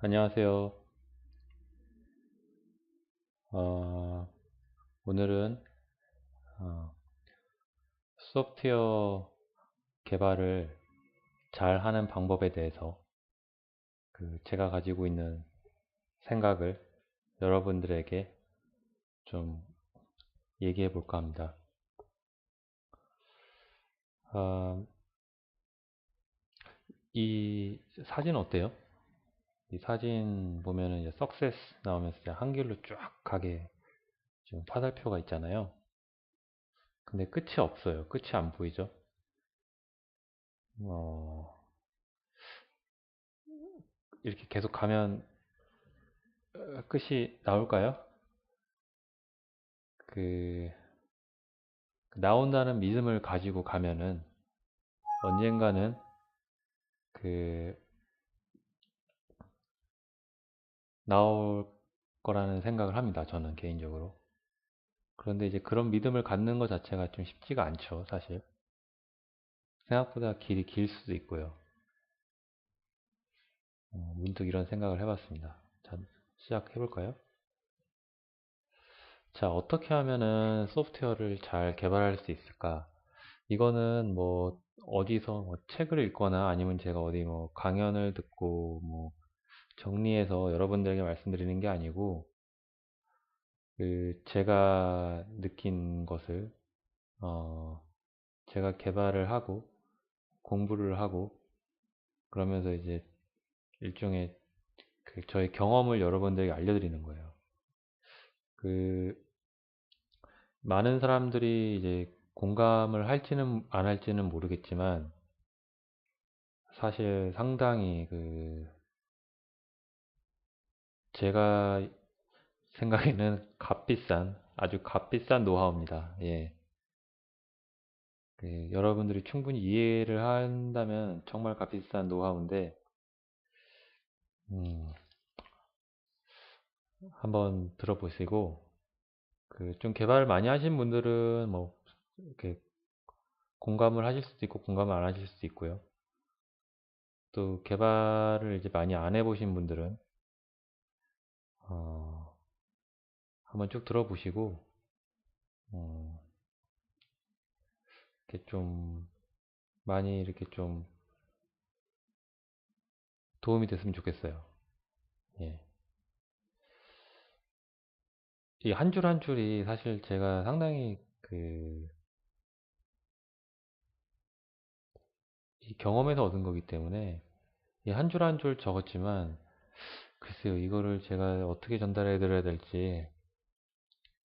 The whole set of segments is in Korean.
안녕하세요. 어, 오늘은 어, 소프트웨어 개발을 잘 하는 방법에 대해서 제가 가지고 있는 생각을 여러분들에게 좀 얘기해 볼까 합니다. 어, 이 사진 어때요? 이 사진 보면은 이제 석세스 나오면서 이제 한길로 쫙 가게 좀 화살표가 있잖아요. 근데 끝이 없어요. 끝이 안 보이죠? 어, 이렇게 계속 가면 끝이 나올까요? 그 나온다는 믿음을 가지고 가면은 언젠가는 그 나올 거라는 생각을 합니다. 저는 개인적으로. 그런데 이제 그런 믿음을 갖는 것 자체가 좀 쉽지가 않죠, 사실. 생각보다 길이 길 수도 있고요. 문득 이런 생각을 해봤습니다. 자, 시작해볼까요? 자, 어떻게 하면은 소프트웨어를 잘 개발할 수 있을까? 이거는 뭐 어디서 뭐 책을 읽거나 아니면 제가 어디 뭐 강연을 듣고 뭐 정리해서 여러분들에게 말씀드리는 게 아니고 제가 느낀 것을 어, 제가 개발을 하고 공부를 하고 그러면서 이제 일종의 저의 경험을 여러분들에게 알려드리는 거예요. 그 많은 사람들이 이제 공감을 할지는 안 할지는 모르겠지만 사실 상당히 제가 생각에는 값비싼 아주 값비싼 노하우입니다. 예. 여러분들이 충분히 이해를 한다면 정말 값비싼 노하우인데 음, 한번 들어보시고 좀 개발을 많이 하신 분들은 뭐 이렇게 공감을 하실 수도 있고 공감을 안 하실 수도 있고요. 또 개발을 이제 많이 안 해보신 분들은 어, 한번 쭉 들어보시고 어, 이렇게 좀 많이 이렇게 좀 도움이 됐으면 좋겠어요. 예. 이 한 줄 한 줄이 사실 제가 상당히 이 경험에서 얻은 거기 때문에 이 한 줄 한 줄 적었지만 글쎄요 이거를 제가 어떻게 전달해 드려야 될지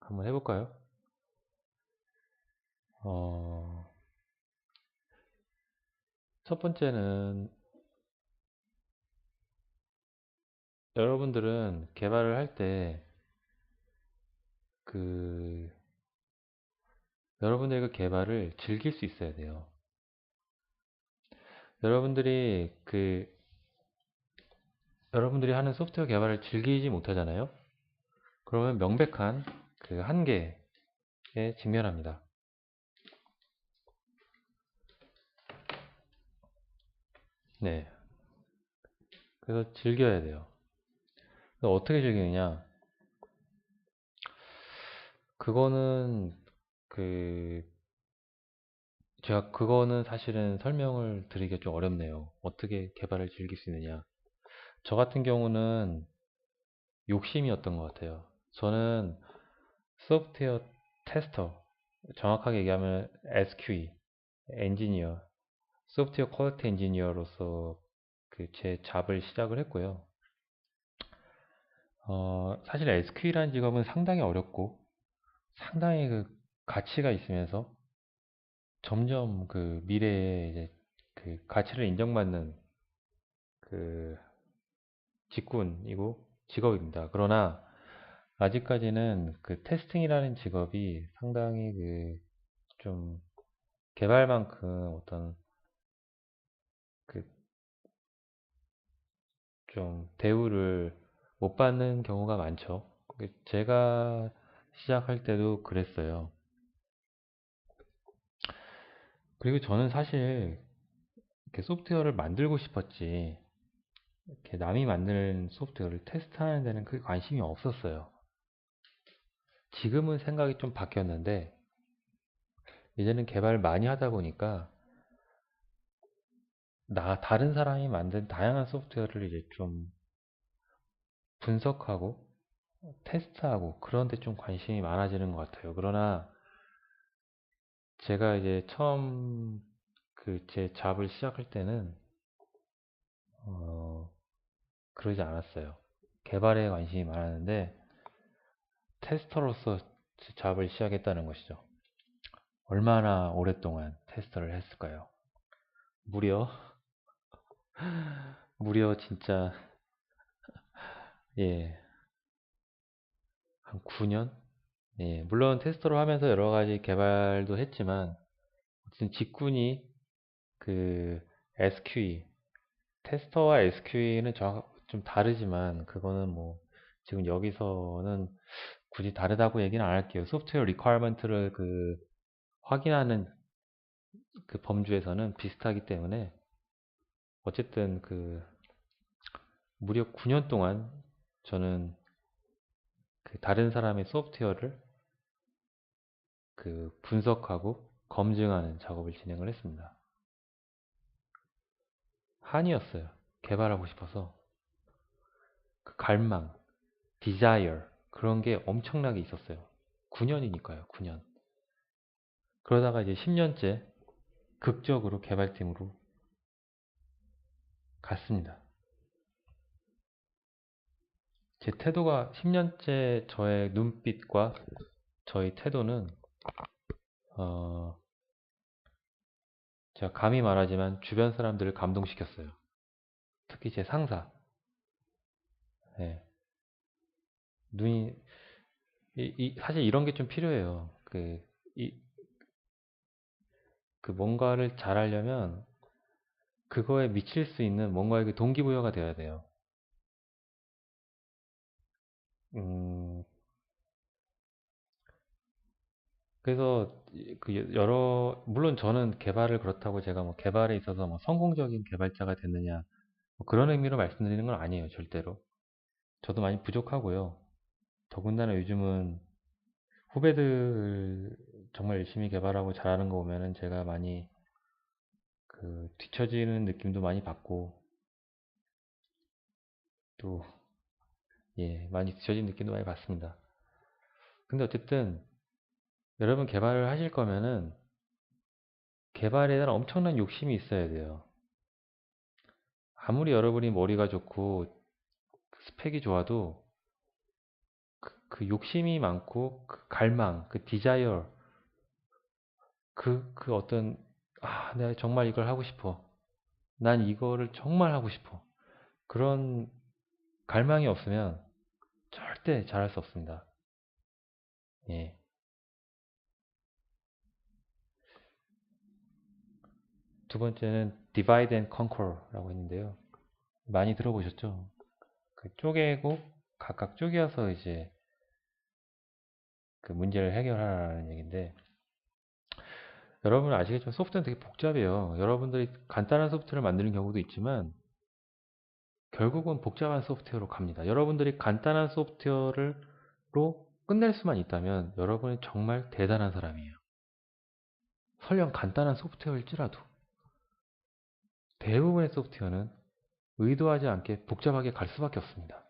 한번 해볼까요? 어, 첫 번째는 여러분들은 개발을 할 때 그 여러분들의 그 개발을 즐길 수 있어야 돼요. 여러분들이 여러분들이 하는 소프트웨어 개발을 즐기지 못하잖아요. 그러면 명백한 한계에 직면합니다. 네, 그래서 즐겨야 돼요. 그래서 어떻게 즐기느냐? 그거는 그 제가 그거는 사실은 설명을 드리기가 좀 어렵네요. 어떻게 개발을 즐길 수 있느냐. 저 같은 경우는 욕심이었던 것 같아요. 저는 소프트웨어 테스터, 정확하게 얘기하면 SQE, 엔지니어, 소프트웨어 퀄리티 엔지니어로서 제 잡을 시작을 했고요. 사실 SQE라는 직업은 상당히 어렵고 상당히 가치가 있으면서 점점 미래에 이제 가치를 인정받는 그 직군이고 직업입니다. 그러나 아직까지는 테스팅이라는 직업이 상당히 좀 개발만큼 어떤 그 좀 대우를 못 받는 경우가 많죠. 제가 시작할 때도 그랬어요. 그리고 저는 사실 이렇게 소프트웨어를 만들고 싶었지 이렇게 남이 만드는 소프트웨어를 테스트하는 데는 크게 관심이 없었어요. 지금은 생각이 좀 바뀌었는데 이제는 개발을 많이 하다 보니까 다른 사람이 만든 다양한 소프트웨어를 이제 좀 분석하고 테스트하고 그런 데 좀 관심이 많아지는 것 같아요. 그러나 제가 이제 처음 제 잡을 시작할 때는 어, 그러지 않았어요. 개발에 관심이 많았는데 테스터로서 제 잡을 시작했다는 것이죠. 얼마나 오랫동안 테스터를 했을까요? 무려 무려 진짜 예, 한 9년? 예, 물론 테스터로 하면서 여러 가지 개발도 했지만 어쨌든 직군이 그 SQE 테스터와 SQE는 좀 다르지만 그거는 뭐 지금 여기서는 굳이 다르다고 얘기는 안 할게요. 소프트웨어 리퀘어먼트를 확인하는 그 범주에서는 비슷하기 때문에 어쨌든 무려 9년 동안 저는 다른 사람의 소프트웨어를 분석하고 검증하는 작업을 진행을 했습니다. 한이었어요. 개발하고 싶어서 그 갈망, desire 그런 게 엄청나게 있었어요. 9년이니까요. 9년. 그러다가 이제 10년째 극적으로 개발팀으로 갔습니다. 제 태도가 10년째 저의 눈빛과 저의 태도는 어, 제가 감히 말하지만 주변 사람들을 감동시켰어요. 특히 제 상사. 예. 눈이 사실 이런 게 좀 필요해요. 이, 뭔가를 잘하려면 그거에 미칠 수 있는 뭔가의 동기부여가 돼야 돼요. 음, 그래서 물론 저는 개발을 그렇다고 제가 뭐 개발에 있어서 뭐 성공적인 개발자가 됐느냐 뭐 그런 의미로 말씀드리는 건 아니에요. 절대로. 저도 많이 부족하고요. 더군다나 요즘은 후배들 정말 열심히 개발하고 잘하는 거 보면은 제가 많이 뒤처지는 느낌도 많이 받고 또 예, 많이 뒤처진 느낌도 많이 받습니다. 근데 어쨌든 여러분 개발을 하실 거면은 개발에 대한 엄청난 욕심이 있어야 돼요. 아무리 여러분이 머리가 좋고 스펙이 좋아도 욕심이 많고 갈망, 디자이어, 어떤 내가 정말 이걸 하고 싶어. 난 이거를 정말 하고 싶어. 그런 갈망이 없으면 절대 잘할 수 없습니다. 예. 두 번째는 divide and conquer라고 했는데요. 많이 들어보셨죠? 쪼개고 각각 쪼개어서 이제 문제를 해결하라는 얘기인데 여러분 아시겠지만 소프트는 되게 복잡해요. 여러분들이 간단한 소프트를 만드는 경우도 있지만 결국은 복잡한 소프트웨어로 갑니다. 여러분들이 간단한 소프트웨어로 끝낼 수만 있다면 여러분은 정말 대단한 사람이에요. 설령 간단한 소프트웨어일지라도 대부분의 소프트웨어는 의도하지 않게 복잡하게 갈 수밖에 없습니다.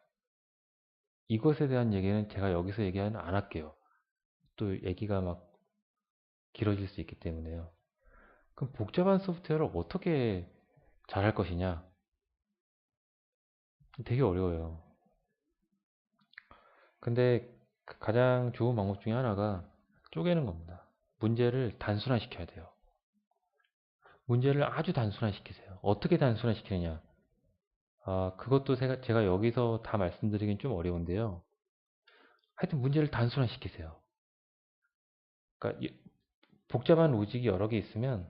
이것에 대한 얘기는 제가 여기서 얘기는 안 할게요. 또 얘기가 막 길어질 수 있기 때문에요. 그럼 복잡한 소프트웨어를 어떻게 잘할 것이냐? 되게 어려워요. 근데 가장 좋은 방법 중에 하나가 쪼개는 겁니다. 문제를 단순화시켜야 돼요. 문제를 아주 단순화시키세요. 어떻게 단순화시키느냐? 그것도 제가 여기서 다 말씀드리긴 좀 어려운데요. 하여튼 문제를 단순화시키세요. 그러니까 복잡한 로직이 여러 개 있으면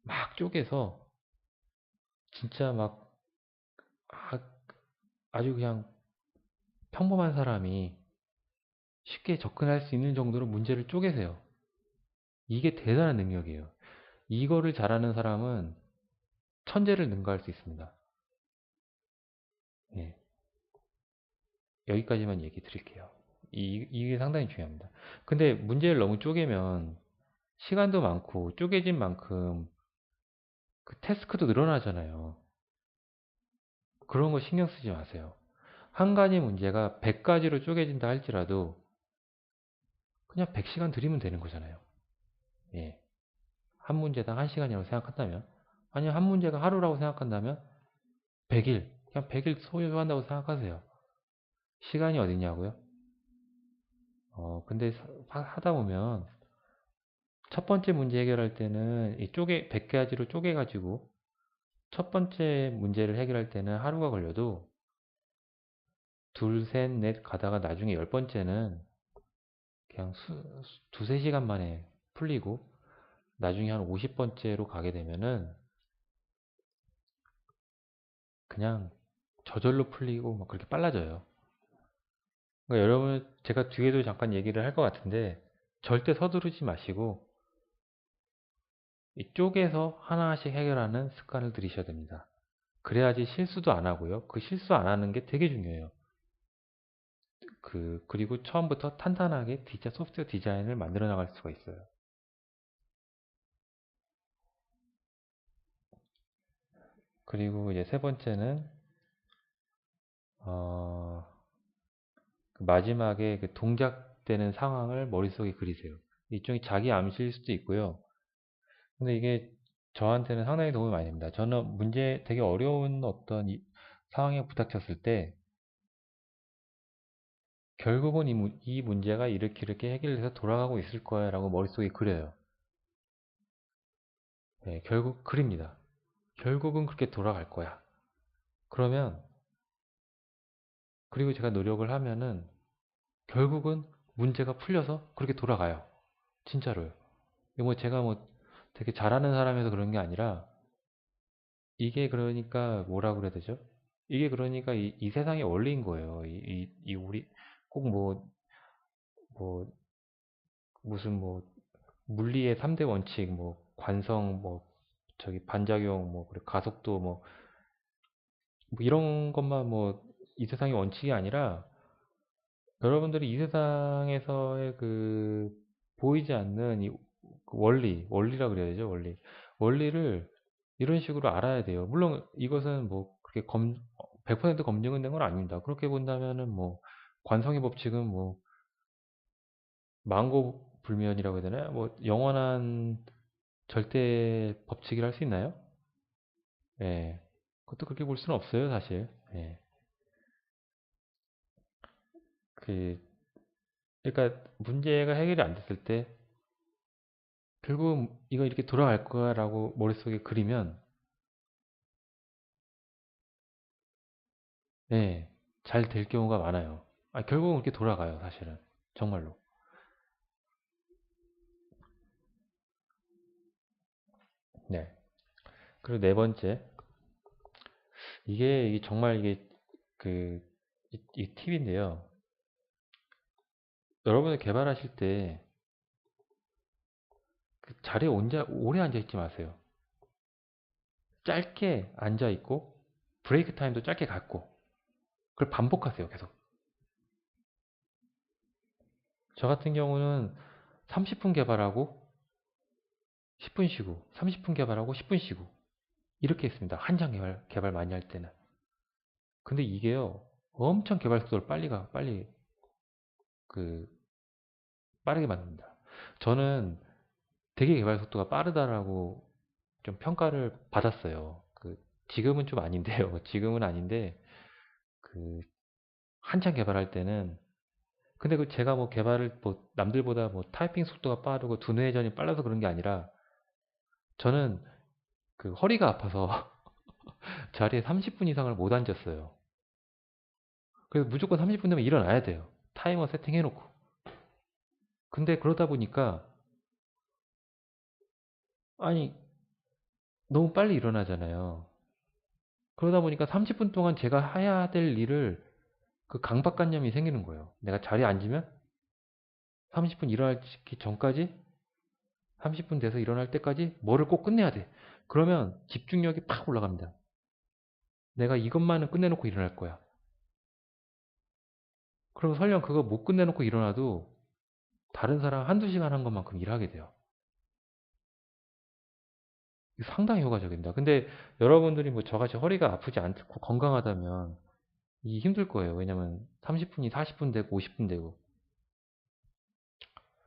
막 쪼개서 진짜 막 아, 아주 그냥 평범한 사람이 쉽게 접근할 수 있는 정도로 문제를 쪼개세요. 이게 대단한 능력이에요. 이거를 잘하는 사람은 천재를 능가할 수 있습니다. 예, 여기까지만 얘기 드릴게요. 이게 상당히 중요합니다. 근데 문제를 너무 쪼개면 시간도 많고 쪼개진 만큼 그 태스크도 늘어나잖아요. 그런 거 신경 쓰지 마세요. 한 가지 문제가 100가지로 쪼개진다 할지라도 그냥 100시간 들이면 되는 거잖아요. 예. 한 문제당 1시간이라고 생각한다면, 아니면 한 문제가 하루라고 생각한다면 100일, 그냥 100일 소요한다고 생각하세요. 시간이 어딨냐고요? 근데 하다 보면 첫 번째 문제 해결할 때는 100가지로 쪼개가지고 첫 번째 문제를 해결할 때는 하루가 걸려도 둘, 셋, 넷 가다가 나중에 열 번째는 그냥 두세 시간 만에 풀리고 나중에 한 50번째로 가게 되면은 그냥 저절로 풀리고 막 그렇게 빨라져요. 그러니까 여러분, 제가 뒤에도 잠깐 얘기를 할 것 같은데 절대 서두르지 마시고 이쪽에서 하나씩 해결하는 습관을 들이셔야 됩니다. 그래야지 실수도 안 하고요. 그 실수 안 하는 게 되게 중요해요. 그리고 처음부터 탄탄하게 진짜 소프트웨어 디자인을 만들어 나갈 수가 있어요. 그리고 이제 세 번째는 어, 그 마지막에 그 동작되는 상황을 머릿속에 그리세요. 일종의 자기 암시일 수도 있고요. 근데 이게 저한테는 상당히 도움이 많이 됩니다. 저는 되게 어려운 어떤 상황에 부닥쳤을 때 결국은 이 문제가 이렇게 해결돼서 돌아가고 있을 거야 라고 머릿속에 그려요. 네, 결국 그립니다. 결국은 그렇게 돌아갈 거야. 그러면 그리고 제가 노력을 하면은 결국은 문제가 풀려서 그렇게 돌아가요. 진짜로요. 이거 뭐 제가 뭐 되게 잘하는 사람에서 그런 게 아니라 이게 그러니까 뭐라 그래야 되죠? 이게 그러니까 이 세상의 원리인 거예요. 우리 꼭 뭐 무슨 뭐 물리의 3대 원칙 뭐 관성 뭐 저기 반작용 뭐 그리고 가속도 뭐 이런 것만 뭐 이 세상의 원칙이 아니라 여러분들이 이 세상에서의 보이지 않는 그 원리라 그래야 되죠, 원리. 원리를 이런 식으로 알아야 돼요. 물론 이것은 뭐 그렇게 100% 검증은 된 건 아닙니다. 그렇게 본다면은 뭐 관성의 법칙은 뭐 망고불변이라고 해야 되나요? 뭐 영원한 절대 법칙이라 할 수 있나요? 예. 그것도 그렇게 볼 수는 없어요, 사실. 예. 그 그러니까 문제가 해결이 안 됐을 때 결국 이거 이렇게 돌아갈 거야라고 머릿속에 그리면 네, 잘 될 경우가 많아요. 결국은 이렇게 돌아가요, 사실은. 정말로. 네. 그리고 네 번째, 이게 정말 이게 그, 이 팁인데요. 여러분이 개발하실 때 그 자리에 오래 앉아 있지 마세요. 짧게 앉아 있고, 브레이크 타임도 짧게 갖고, 그걸 반복하세요, 계속. 저 같은 경우는 30분 개발하고, 10분 쉬고, 30분 개발하고, 10분 쉬고, 이렇게 했습니다. 한장 개발 많이 할 때는. 근데 이게요, 엄청 개발 속도를 그, 빠르게 만듭니다. 저는 되게 개발 속도가 빠르다라고 좀 평가를 받았어요. 지금은 좀 아닌데요. 지금은 아닌데, 그, 한창 개발할 때는, 근데 제가 뭐 개발을 뭐 남들보다 뭐 타이핑 속도가 빠르고 두뇌 회전이 빨라서 그런 게 아니라, 저는 허리가 아파서 자리에 30분 이상을 못 앉았어요. 그래서 무조건 30분 되면 일어나야 돼요. 타이머 세팅해놓고. 근데 그러다 보니까, 아니, 너무 빨리 일어나잖아요. 그러다 보니까 30분 동안 제가 해야 될 일을 강박관념이 생기는 거예요. 내가 자리에 앉으면 30분 일어나기 전까지 30분 돼서 일어날 때까지 뭐를 꼭 끝내야 돼. 그러면 집중력이 팍 올라갑니다. 내가 이것만은 끝내놓고 일어날 거야. 그럼 설령 그거 못 끝내놓고 일어나도 다른 사람 한두 시간 한 것만큼 일하게 돼요. 상당히 효과적입니다. 근데 여러분들이 뭐 저같이 허리가 아프지 않고 건강하다면 이 힘들 거예요. 왜냐면 30분이 40분 되고 50분 되고.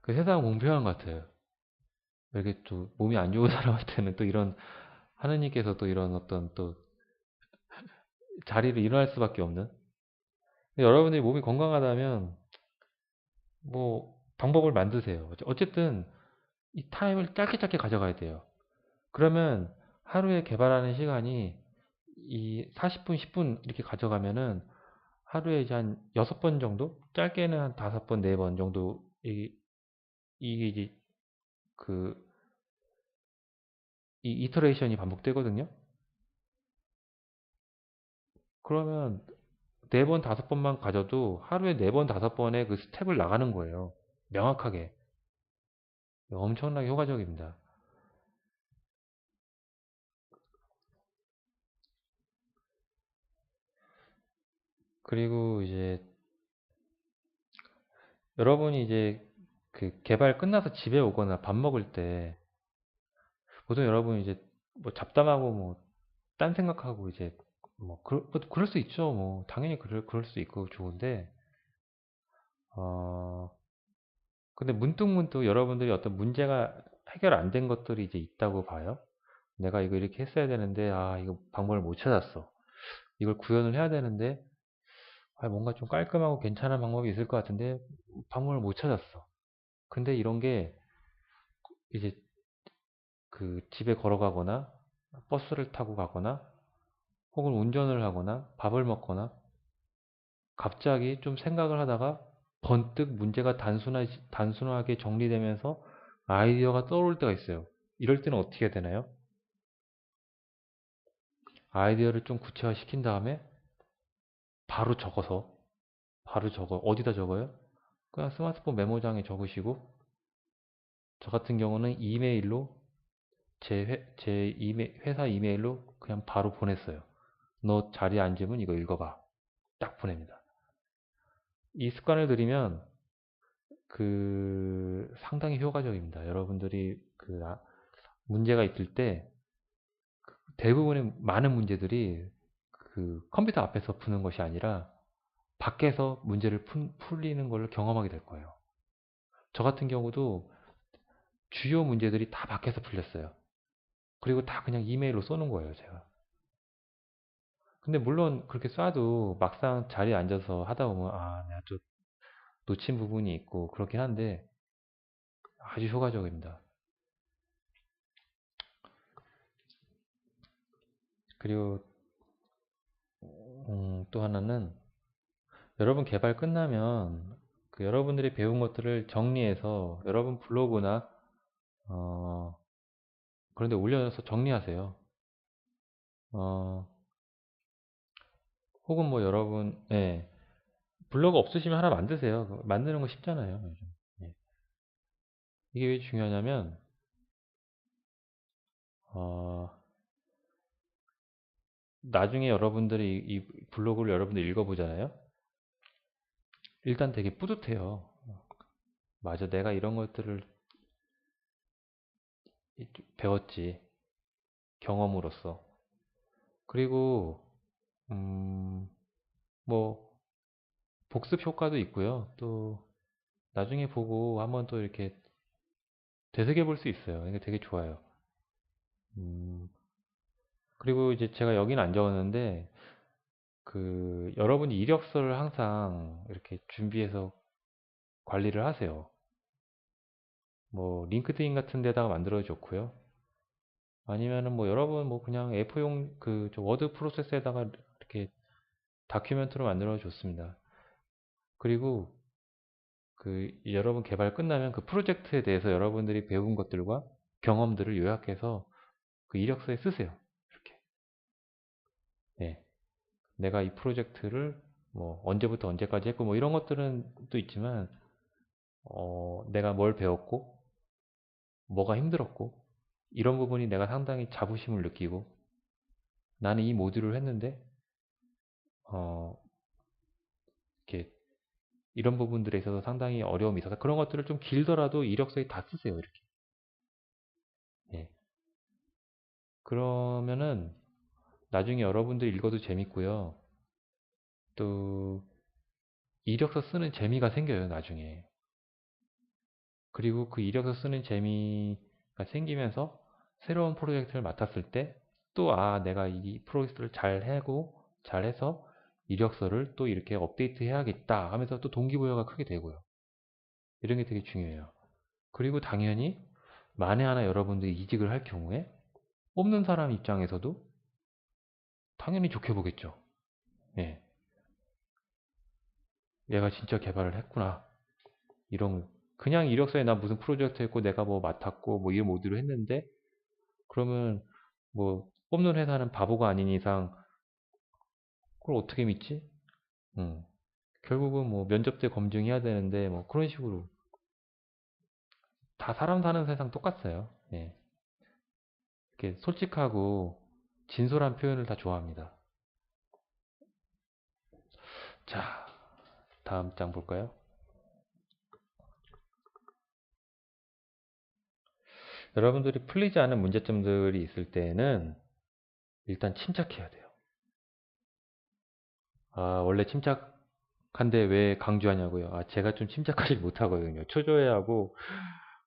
그 세상은 공평한 것 같아요. 이렇게 또 몸이 안 좋은 사람한테는 또 이런 하느님께서 또 이런 어떤 또 자리를 일어날 수밖에 없는. 여러분들이 몸이 건강하다면 뭐 방법을 만드세요. 어쨌든 이 타임을 짧게 짧게 가져가야 돼요. 그러면 하루에 개발하는 시간이 이 40분, 10분 이렇게 가져가면은 하루에 이제 한 6번 정도? 짧게는 한 5번, 4번 정도 이게 이제 그 이 이터레이션이 반복되거든요. 그러면 4번, 5번만 가져도 하루에 4번, 5번의 그 스텝을 나가는 거예요. 명확하게. 엄청나게 효과적입니다. 그리고 이제 여러분이 이제 그 개발 끝나서 집에 오거나 밥 먹을 때 보통 여러분이 이제 뭐 잡담하고 뭐 딴 생각하고 이제 뭐 그럴 수 있죠. 뭐 당연히 그럴 수 있고 좋은데 어 근데 문득문득 여러분들이 어떤 문제가 해결 안 된 것들이 이제 있다고 봐요. 내가 이거 이렇게 했어야 되는데 아 이거 방법을 못 찾았어. 이걸 구현을 해야 되는데 아, 뭔가 좀 깔끔하고 괜찮은 방법이 있을 것 같은데 방법을 못 찾았어. 근데 이런 게 이제 그 집에 걸어가거나 버스를 타고 가거나 혹은 운전을 하거나 밥을 먹거나 갑자기 좀 생각을 하다가 번뜩 문제가 단순하게 정리되면서 아이디어가 떠오를 때가 있어요. 이럴 때는 어떻게 해야 되나요? 아이디어를 좀 구체화시킨 다음에 바로 적어서 바로 적어 어디다 적어요? 그냥 스마트폰 메모장에 적으시고 저 같은 경우는 이메일로 제 회사 이메일로 그냥 바로 보냈어요. 너 자리에 앉으면 이거 읽어봐. 딱 보냅니다. 이 습관을 들이면 그 상당히 효과적입니다. 여러분들이 문제가 있을 때 대부분의 많은 문제들이 그 컴퓨터 앞에서 푸는 것이 아니라 밖에서 문제를 풀리는 걸 경험하게 될 거예요. 저 같은 경우도 주요 문제들이 다 밖에서 풀렸어요. 그리고 다 그냥 이메일로 쏘는 거예요, 제가. 근데 물론 그렇게 쏴도 막상 자리에 앉아서 하다 보면 아, 내가 또 놓친 부분이 있고 그렇긴 한데 아주 효과적입니다. 그리고 또 하나는 여러분 개발 끝나면 그 여러분들이 배운 것들을 정리해서 여러분 블로그나 어, 그런 데 올려서 정리하세요. 어, 혹은 뭐 여러분 예, 블로그 없으시면 하나 만드세요. 만드는 거 쉽잖아요. 요즘. 예. 이게 왜 중요하냐면 어, 나중에 여러분들이 이 블로그를 여러분들이 읽어보잖아요. 일단 되게 뿌듯해요. 맞아, 내가 이런 것들을 배웠지. 경험으로써. 그리고 음, 뭐 복습 효과도 있고요. 또 나중에 보고 한번 또 이렇게 되새겨 볼 수 있어요. 이게 되게 좋아요. 음, 그리고 이제 제가 여기는 안 적었는데 그 여러분이 이력서를 항상 이렇게 준비해서 관리를 하세요. 뭐 링크드인 같은 데다가 만들어 좋고요. 아니면은 뭐 여러분 뭐 그냥 A4용 그 워드 프로세스에다가 이렇게 다큐멘트로 만들어 줬습니다. 그리고 그 여러분 개발 끝나면 그 프로젝트에 대해서 여러분들이 배운 것들과 경험들을 요약해서 그 이력서에 쓰세요. 이렇게. 네. 내가 이 프로젝트를 뭐 언제부터 언제까지 했고 뭐 이런 것들은 또 있지만 내가 뭘 배웠고 뭐가 힘들었고 이런 부분이 내가 상당히 자부심을 느끼고 나는 이 모듈을 했는데 어, 이렇게 이런 부분들에 있어서 상당히 어려움이 있어서 그런 것들을 좀 길더라도 이력서에 다 쓰세요. 이렇게. 예. 그러면은 나중에 여러분들 읽어도 재밌고요. 또 이력서 쓰는 재미가 생겨요, 나중에. 그리고 그 이력서 쓰는 재미가 생기면서 새로운 프로젝트를 맡았을 때 또 내가 이 프로젝트를 잘해서 이력서를 또 이렇게 업데이트 해야겠다 하면서 또 동기부여가 크게 되고요. 이런 게 되게 중요해요. 그리고 당연히 만에 하나 여러분들이 이직을 할 경우에 뽑는 사람 입장에서도 당연히 좋게 보겠죠. 예. 얘가 진짜 개발을 했구나. 이런 그냥 이력서에 나 무슨 프로젝트 했고 내가 뭐 맡았고 뭐 이런 모드로 했는데 그러면 뭐 뽑는 회사는 바보가 아닌 이상 그걸 어떻게 믿지? 음. 결국은 뭐 면접 때 검증해야 되는데 뭐 그런 식으로 다 사람 사는 세상 똑같아요. 예. 이렇게 솔직하고 진솔한 표현을 다 좋아합니다. 자, 다음 장 볼까요? 여러분들이 풀리지 않은 문제점들이 있을 때에는 일단 침착해야 돼요. 원래 침착한데 왜 강조하냐고요? 제가 좀 침착하지 못하거든요. 초조해하고,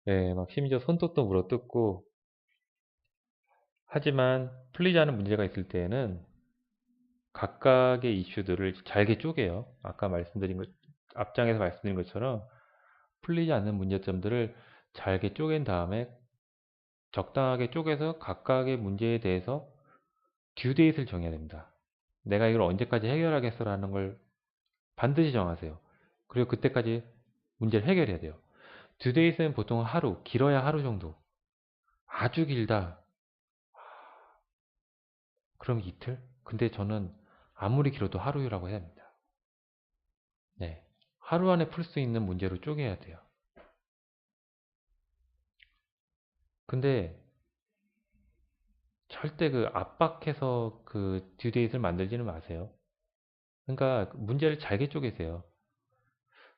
예, 막 심지어 손톱도 물어뜯고, 하지만 풀리지 않은 문제가 있을 때에는 각각의 이슈들을 잘게 쪼개요. 앞장에서 말씀드린 것처럼 풀리지 않는 문제점들을 잘게 쪼갠 다음에 적당하게 쪼개서 각각의 문제에 대해서 듀데이트를 정해야 됩니다. 내가 이걸 언제까지 해결하겠어라는 걸 반드시 정하세요. 그리고 그때까지 문제를 해결해야 돼요. 듀데이트는 보통 하루, 길어야 하루 정도. 아주 길다. 그럼 이틀? 근데 저는 아무리 길어도 하루라고 해야 합니다. 네. 하루 안에 풀 수 있는 문제로 쪼개야 돼요. 근데 절대 그 압박해서 그 듀데이트를 만들지는 마세요. 그러니까 문제를 잘게 쪼개세요.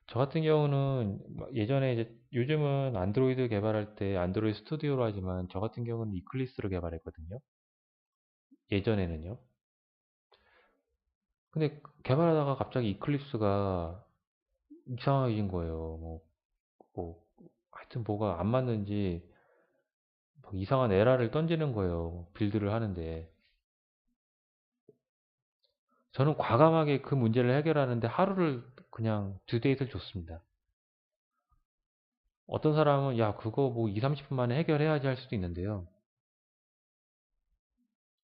저 같은 경우는 예전에 이제 요즘은 안드로이드 개발할 때 안드로이드 스튜디오로 하지만 저 같은 경우는 이클립스로 개발했거든요. 예전에는요. 근데 개발하다가 갑자기 이클립스가 이상해진 거예요. 뭐, 하여튼 뭐가 안 맞는지 막 이상한 에러를 던지는 거예요. 빌드를 하는데. 저는 과감하게 그 문제를 해결하는데 하루를 그냥 듀데이트를 줬습니다. 어떤 사람은 야 그거 뭐 2, 30분 만에 해결해야지 할 수도 있는데요.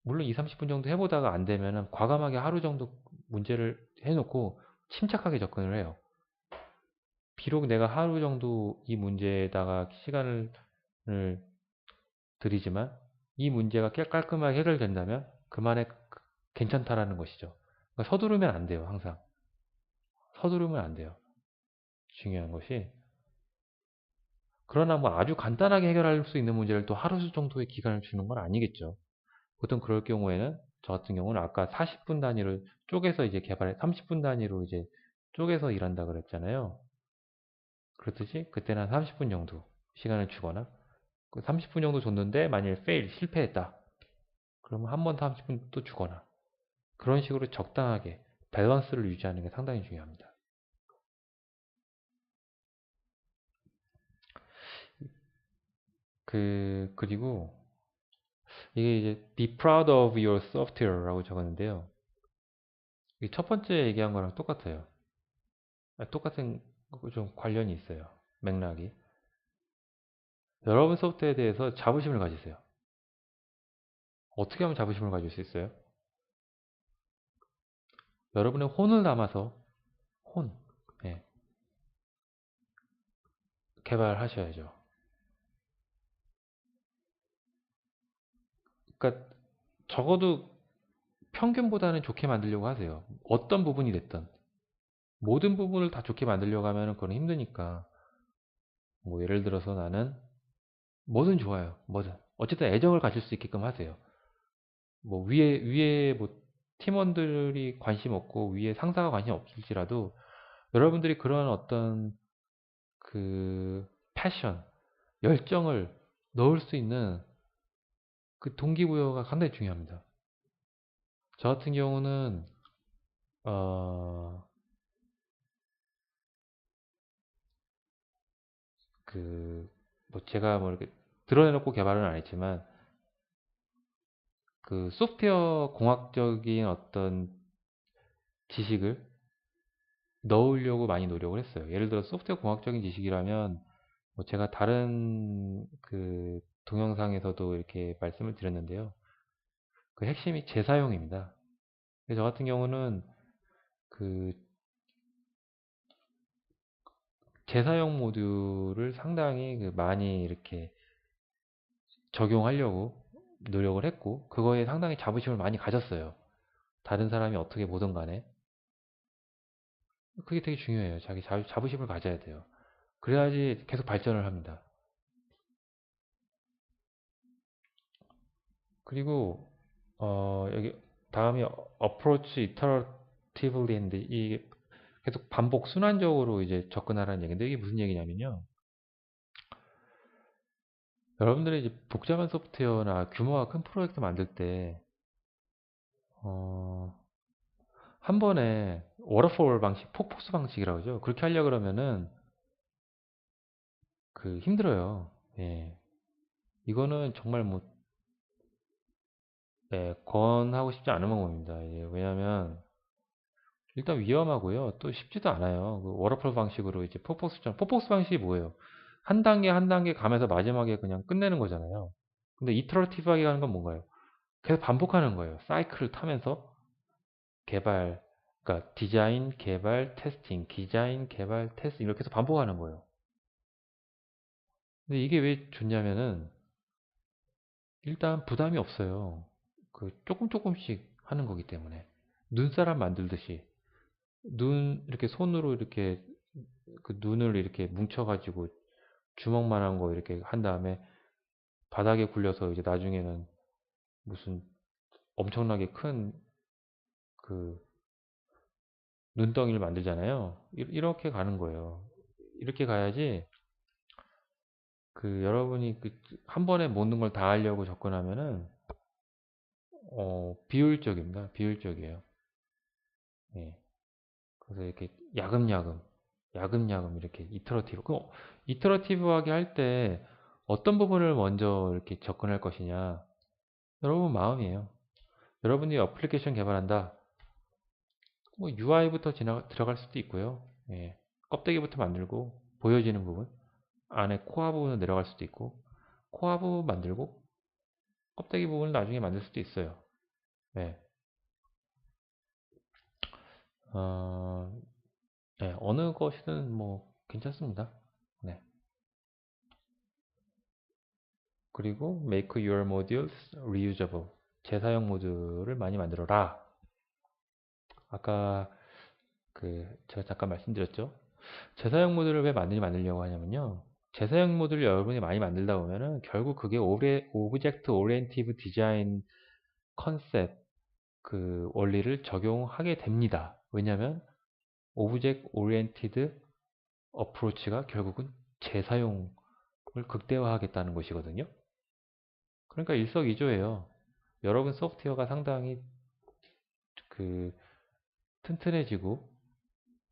물론 2, 30분 정도 해보다가 안 되면은 과감하게 하루 정도 문제를 해놓고 침착하게 접근을 해요. 비록 내가 하루 정도 이 문제에다가 시간을 들이지만 이 문제가 깔끔하게 해결된다면 그만에 괜찮다라는 것이죠. 그러니까 서두르면 안 돼요, 항상. 서두르면 안 돼요. 중요한 것이. 그러나 뭐 아주 간단하게 해결할 수 있는 문제를 또 하루 정도의 기간을 주는 건 아니겠죠. 보통 그럴 경우에는 저 같은 경우는 아까 40분 단위로 쪼개서 이제 30분 단위로 이제 쪼개서 일한다 그랬잖아요. 그렇듯이 그때는 한 30분 정도 시간을 주거나 그 30분 정도 줬는데 만일 실패했다. 그러면 한 번 더 30분 또 주거나 그런 식으로 적당하게 밸런스를 유지하는 게 상당히 중요합니다. 그리고 이게 이제 be proud of your software라고 적었는데요. 이 첫 번째 얘기한 거랑 똑같아요. 똑같은 좀 관련이 있어요. 맥락이. 여러분 소프트웨어에 대해서 자부심을 가지세요. 어떻게 하면 자부심을 가질 수 있어요? 여러분의 혼을 담아서 혼, 예, 개발하셔야죠. 그러니까 적어도 평균보다는 좋게 만들려고 하세요. 어떤 부분이 됐든 모든 부분을 다 좋게 만들려고 하면 그건 힘드니까 뭐 예를 들어서 나는 뭐든 좋아요. 뭐든 어쨌든 애정을 가질 수 있게끔 하세요. 뭐 위에 뭐 팀원들이 관심 없고 위에 상사가 관심 없을지라도 여러분들이 그런 어떤 그 패션, 열정을 넣을 수 있는 그 동기부여가 상당히 중요합니다. 저 같은 경우는 어, 뭐 제가 뭐 이렇게 드러내놓고 개발은 안 했지만 그 소프트웨어 공학적인 어떤 지식을 넣으려고 많이 노력을 했어요. 예를 들어 소프트웨어 공학적인 지식이라면 뭐 제가 다른 그 동영상에서도 이렇게 말씀을 드렸는데요. 그 핵심이 재사용입니다. 저 같은 경우는 그 재사용 모듈을 상당히 많이 이렇게 적용하려고 노력을 했고 그거에 상당히 자부심을 많이 가졌어요. 다른 사람이 어떻게 보든 간에 그게 되게 중요해요. 자기 자부심을 가져야 돼요. 그래야지 계속 발전을 합니다. 그리고 여기 다음이 approach iteratively 했는데 이게 계속 반복 순환적으로 이제 접근하라는 얘기인데 이게 무슨 얘기냐면요. 여러분들이 이제 복잡한 소프트웨어나 규모가 큰 프로젝트 만들 때 어, 한 번에 워터폴 방식, 폭포수 방식이라고 하죠. 그렇게 하려 그러면은 힘들어요. 예. 이거는 정말 뭐 권하고 싶지 않은 방법입니다. 예, 왜냐하면 일단 위험하고요. 또 쉽지도 않아요. 그 워터폴 방식으로 이제 폭포수처럼 폭포수 방식이 뭐예요? 한 단계 한 단계 가면서 마지막에 그냥 끝내는 거잖아요. 근데 이터러티브하게 가는 건 뭔가요? 계속 반복하는 거예요. 사이클을 타면서 개발, 그러니까 디자인, 개발, 테스팅, 디자인, 개발, 테스팅 이렇게 해서 반복하는 거예요. 근데 이게 왜 좋냐면은 일단 부담이 없어요. 조금 조금씩 하는 거기 때문에 눈사람 만들듯이 눈 이렇게 손으로 이렇게 그 눈을 이렇게 뭉쳐가지고 주먹만한 거 이렇게 한 다음에 바닥에 굴려서 이제 나중에는 무슨 엄청나게 큰 그 눈덩이를 만들잖아요. 이렇게 가는 거예요. 이렇게 가야지 여러분이 한 번에 모든 걸 다 하려고 접근하면은 비효율적입니다. 비효율적이에요. 예. 그래서 이렇게 야금야금 이렇게 이터러티브. 이터러티브하게 할 때 어떤 부분을 먼저 이렇게 접근할 것이냐. 여러분 마음이에요. 여러분이 어플리케이션 개발한다. 뭐 UI부터 들어갈 수도 있고요. 예. 껍데기부터 만들고 보여지는 부분 안에 코어 부분을 내려갈 수도 있고 코어 부분 만들고 껍데기 부분을 나중에 만들 수도 있어요. 예. 어, 어느 것이든 뭐 괜찮습니다. 네. 그리고 make your modules reusable. 재사용 모듈을 많이 만들어라. 아까 제가 잠깐 말씀드렸죠. 재사용 모듈을 왜 만들려고 하냐면요. 재사용 모듈을 여러분이 많이 만들다 보면은 결국 그게 오브젝트 오리엔티브 디자인 컨셉 원리를 적용하게 됩니다. 왜냐하면 오브젝트 오리엔티드 어프로치가 결국은 재사용을 극대화하겠다는 것이거든요. 그러니까 일석이조예요. 여러분 소프트웨어가 상당히 그 튼튼해지고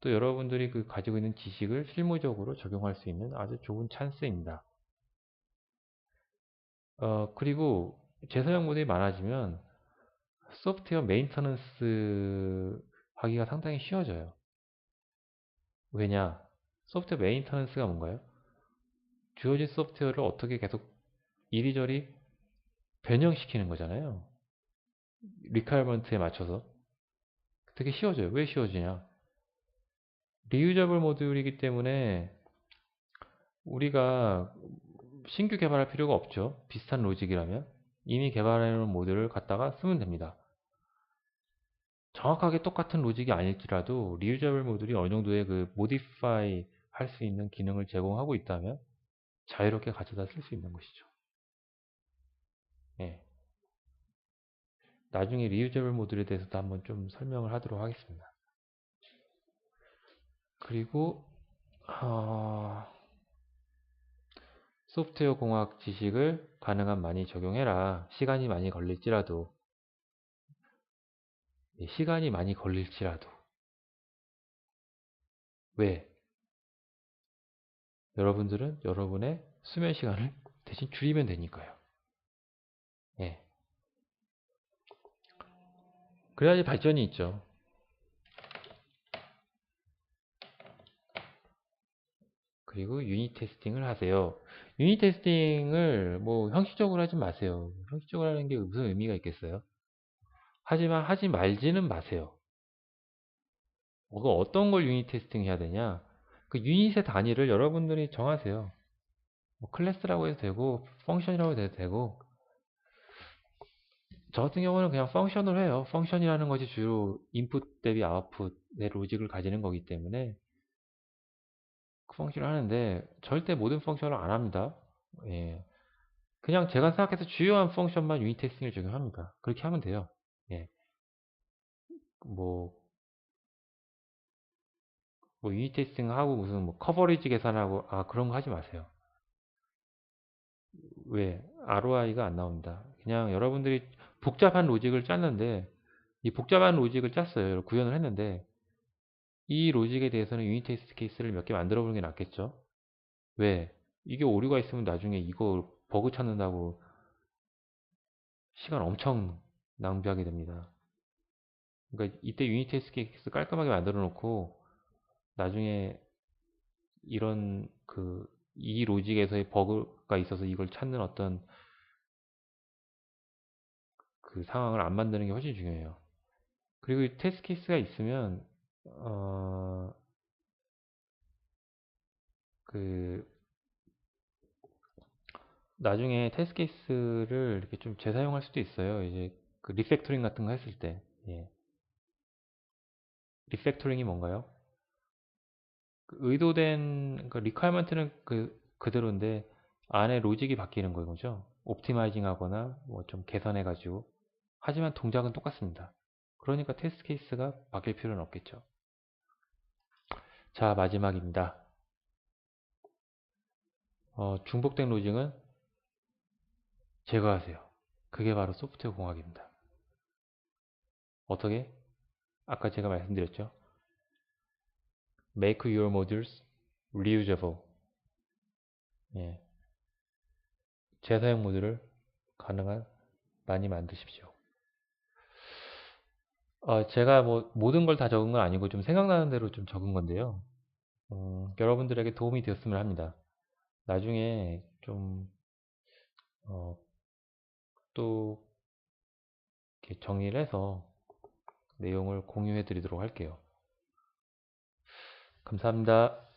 또 여러분들이 가지고 있는 지식을 실무적으로 적용할 수 있는 아주 좋은 찬스입니다. 그리고 재사용 모델이 많아지면 소프트웨어 메인터넌스 하기가 상당히 쉬워져요. 왜냐? 소프트웨어 메인터넌스가 뭔가요? 주어진 소프트웨어를 어떻게 계속 이리저리 변형시키는 거잖아요. 리퀘어먼트에 맞춰서. 되게 쉬워져요. 왜 쉬워지냐? 리유저블 모듈이기 때문에 우리가 신규 개발할 필요가 없죠. 비슷한 로직이라면 이미 개발해놓은 모듈을 갖다가 쓰면 됩니다. 정확하게 똑같은 로직이 아닐지라도 리유저블 모듈이 어느 정도의 모디파이 할 수 있는 기능을 제공하고 있다면 자유롭게 가져다 쓸 수 있는 것이죠. 예. 나중에 리유저블 모듈에 대해서도 한번 좀 설명을 하도록 하겠습니다. 그리고 소프트웨어 공학 지식을 가능한 많이 적용해라. 시간이 많이 걸릴지라도. 시간이 많이 걸릴지라도. 왜? 여러분들은 여러분의 수면 시간을 대신 줄이면 되니까요. 예. 그래야지 발전이 있죠. 그리고 유닛 테스팅을 하세요. 유닛 테스팅을 뭐 형식적으로 하지 마세요. 형식적으로 하는 게 무슨 의미가 있겠어요? 하지만 하지 말지는 마세요. 어떤 걸 유닛 테스팅 해야 되냐? 그 유닛의 단위를 여러분들이 정하세요. 뭐 클래스라고 해도 되고 펑션이라고 해도 되고, 저 같은 경우는 그냥 펑션을 해요. 펑션이라는 것이 주로 인풋 대비 아웃풋의 로직을 가지는 거기 때문에 그 펑션을 하는데 절대 모든 펑션을 안 합니다. 예. 그냥 제가 생각해서 주요한 펑션만 유닛 테스팅을 적용합니다. 그렇게 하면 돼요. 예. 뭐, 뭐 유닛 테스팅 하고 무슨 뭐 커버리지 계산하고 그런 거 하지 마세요. 왜? ROI가 안 나옵니다. 그냥 여러분들이 복잡한 로직을 짰는데 이 복잡한 로직을 짰어요. 구현을 했는데 이 로직에 대해서는 유닛 테스트 케이스를 몇 개 만들어 보는 게 낫겠죠. 왜? 이게 오류가 있으면 나중에 이거 버그 찾는다고 시간 엄청 낭비하게 됩니다. 그러니까 이때 유닛 테스트 케이스 깔끔하게 만들어 놓고 나중에 이런 이 로직에서의 버그가 있어서 이걸 찾는 어떤 그 상황을 안 만드는 게 훨씬 중요해요. 그리고 이 테스트 케이스가 있으면 그 나중에 테스트 케이스를 이렇게 좀 재사용할 수도 있어요. 이제 그 리팩토링 같은 거 했을 때. 예. 리팩토링이 뭔가요? 그 의도된 그러니까 리퀘어먼트는 그대로인데 안에 로직이 바뀌는 거죠. 옵티마이징 하거나 뭐 좀 개선해 가지고. 하지만 동작은 똑같습니다. 그러니까 테스트 케이스가 바뀔 필요는 없겠죠. 자, 마지막입니다. 중복된 로직은 제거하세요. 그게 바로 소프트웨어 공학입니다. 어떻게? 아까 제가 말씀드렸죠. Make your modules reusable. 예. 재사용 모듈을 가능한 많이 만드십시오. 제가 뭐 모든 걸 다 적은 건 아니고 좀 생각나는 대로 좀 적은 건데요. 여러분들에게 도움이 되었으면 합니다. 나중에 좀, 또 이렇게 정리를 해서 내용을 공유해 드리도록 할게요. 감사합니다.